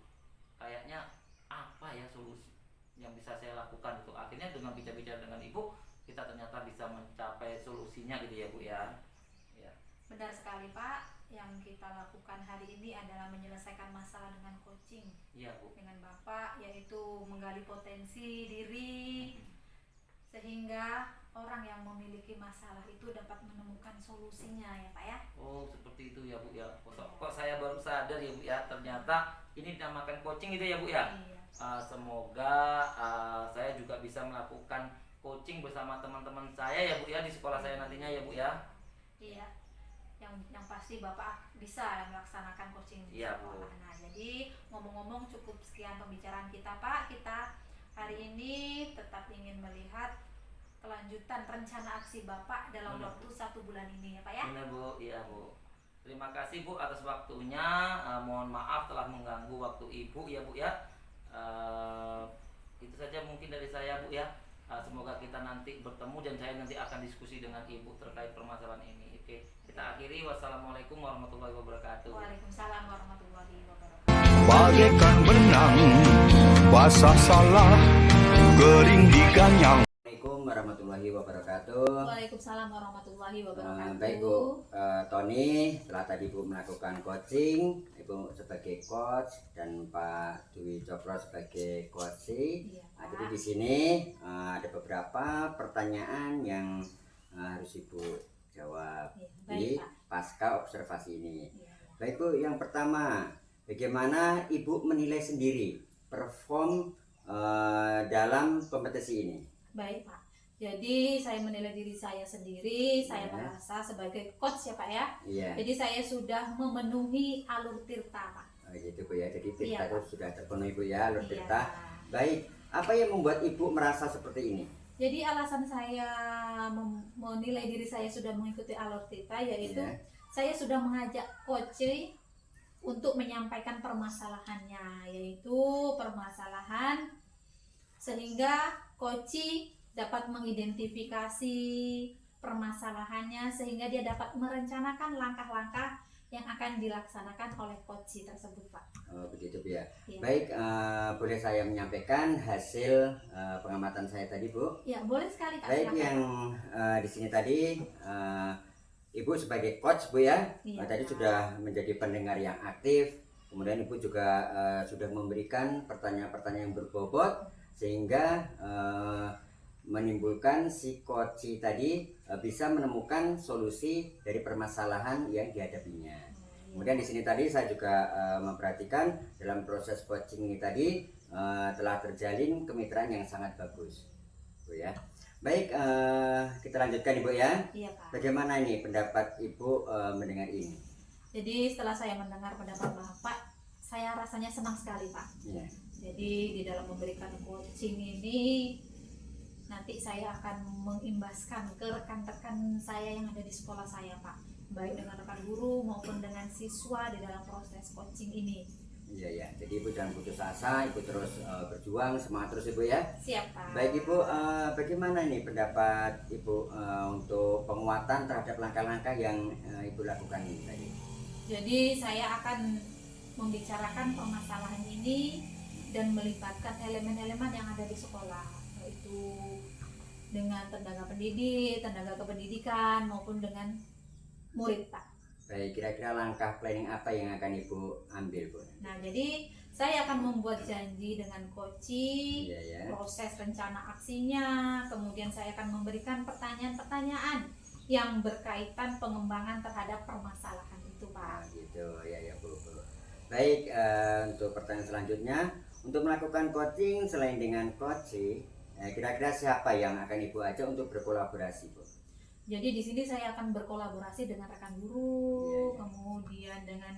kayaknya apa ya solusi yang bisa saya lakukan itu, akhirnya dengan bicara-bicara dengan Ibu kita ternyata bisa mencapai solusinya gitu ya Bu ya. Benar sekali Pak, yang kita lakukan hari ini adalah menyelesaikan masalah dengan coaching. Iya Bu. Dengan Bapak, yaitu menggali potensi diri sehingga orang yang memiliki masalah itu dapat menemukan solusinya ya Pak ya. Oh seperti itu ya Bu ya. Kok saya baru sadar ya Bu ya, ternyata ini dinamakan coaching itu ya Bu ya. Semoga saya juga bisa melakukan coaching bersama teman-teman saya ya Bu ya di sekolah saya nantinya ya Bu ya. Iya. Yang pasti Bapak bisa melaksanakan coaching di sekolah. Nah, jadi ngomong-ngomong cukup sekian pembicaraan kita Pak. Kita hari ini tetap ingin melihat kelanjutan rencana aksi Bapak dalam waktu 1 bulan ini ya Pak ya. Benar Bu, iya Bu. Terima kasih Bu atas waktunya. Mohon maaf telah mengganggu waktu Ibu ya Bu ya. Itu saja mungkin dari saya Bu ya. Semoga kita nanti bertemu dan saya nanti akan diskusi dengan Ibu terkait permasalahan ini. Oke, kita akhiri. Wassalamualaikum warahmatullahi wabarakatuh. Waalaikumsalam warahmatullahi wabarakatuh. Bagaikan benang basah salah kering diganyang. Assalamualaikum warahmatullahi wabarakatuh. Waalaikumsalam warahmatullahi wabarakatuh. Baik Bu, Tony setelah tadi Bu melakukan coaching, Ibu sebagai coach dan Pak Dwi Cokro sebagai coach. Jadi di sini ada beberapa pertanyaan yang harus Ibu jawab di pasca observasi ini. Baik Bu, yang pertama, bagaimana Ibu menilai sendiri perform dalam kompetisi ini? Baik Pak, jadi saya menilai diri saya sendiri, saya merasa sebagai coach ya Pak ya. Jadi saya sudah memenuhi alur tirta Pak. Gitu Bu ya, jadi tirta itu sudah terpenuhi Bu ya, alur tirta. Baik, apa yang membuat Ibu merasa seperti ini? Jadi alasan saya menilai diri saya sudah mengikuti alur tirta yaitu saya sudah mengajak coach untuk menyampaikan permasalahannya, yaitu permasalahan sehingga coach dapat mengidentifikasi permasalahannya sehingga dia dapat merencanakan langkah-langkah yang akan dilaksanakan oleh coach tersebut Pak. Oh begitu Bu ya. Baik, boleh saya menyampaikan hasil pengamatan saya tadi Bu? Ya boleh sekali Kak. Baik, yang di sini tadi Ibu sebagai coach Bu ya, tadi sudah menjadi pendengar yang aktif. Kemudian Ibu juga sudah memberikan pertanyaan-pertanyaan yang berbobot sehingga menimbulkan si coach tadi bisa menemukan solusi dari permasalahan yang dihadapinya. Kemudian di sini tadi saya juga memperhatikan dalam proses coaching ini tadi telah terjalin kemitraan yang sangat bagus, Bu ya. Baik, kita lanjutkan Ibu ya. Iya Pak. Bagaimana ini pendapat Ibu mendengar ini? Jadi setelah saya mendengar pendapat Bapak, saya rasanya senang sekali Pak. Iya. Jadi di dalam memberikan coaching ini nanti saya akan mengimbaskan ke rekan-rekan saya yang ada di sekolah saya Pak, baik dengan rekan guru maupun dengan siswa di dalam proses coaching ini. Iya ya, jadi Ibu jangan putus asa, Ibu terus berjuang, semangat terus Ibu ya. Siap Pak. Baik Ibu, bagaimana nih pendapat Ibu untuk penguatan terhadap langkah-langkah yang Ibu lakukan ini tadi? Jadi saya akan membicarakan permasalahan ini dan melibatkan elemen-elemen yang ada di sekolah, yaitu dengan tenaga pendidik, tenaga kependidikan maupun dengan murid Pak. Baik, kira-kira langkah planning apa yang akan Ibu ambil Bu? Nah, jadi saya akan membuat janji dengan coaching, Iya ya. proses rencana aksinya, kemudian saya akan memberikan pertanyaan-pertanyaan yang berkaitan pengembangan terhadap permasalahan itu Nah, Pak. gitu ya Bu. Baik, untuk pertanyaan selanjutnya, untuk melakukan coaching selain dengan coaching, kira-kira siapa yang akan Ibu ajak untuk berkolaborasi Bu? Jadi di sini saya akan berkolaborasi dengan rekan guru, Iya. kemudian dengan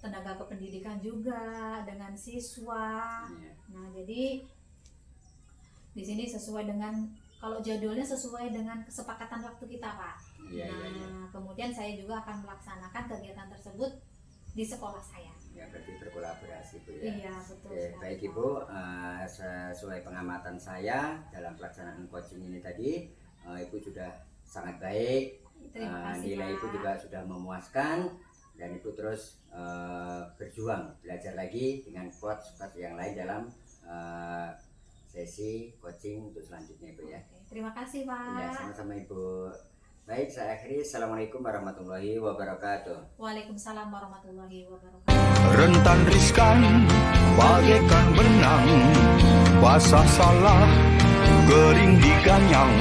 tenaga kependidikan juga, dengan siswa. Iya. Nah, jadi di sini sesuai dengan, kalau jadwalnya sesuai dengan kesepakatan waktu kita Pak. Iya, Nah, iya, iya. kemudian saya juga akan melaksanakan kegiatan tersebut di sekolah saya. Ya, berarti berkolaborasi Bu ya. Iya, betul. Oke, sekali, baik Pak. Ibu, sesuai pengamatan saya dalam pelaksanaan coaching ini tadi, Ibu sudah sangat baik, Terima kasih, nilai Pak. Ibu juga sudah memuaskan, dan Ibu terus berjuang belajar lagi dengan coach yang lain dalam sesi coaching untuk selanjutnya Ibu ya. Oke, terima kasih Pak. Ya, sama-sama Ibu. Baik, saya akhiri. Assalamualaikum warahmatullahi wabarakatuh. Waalaikumsalam warahmatullahi wabarakatuh. Rentan riskan bagaikan benang, basah salah kering diganyang.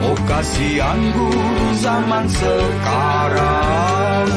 Oh kasihan guru zaman sekarang.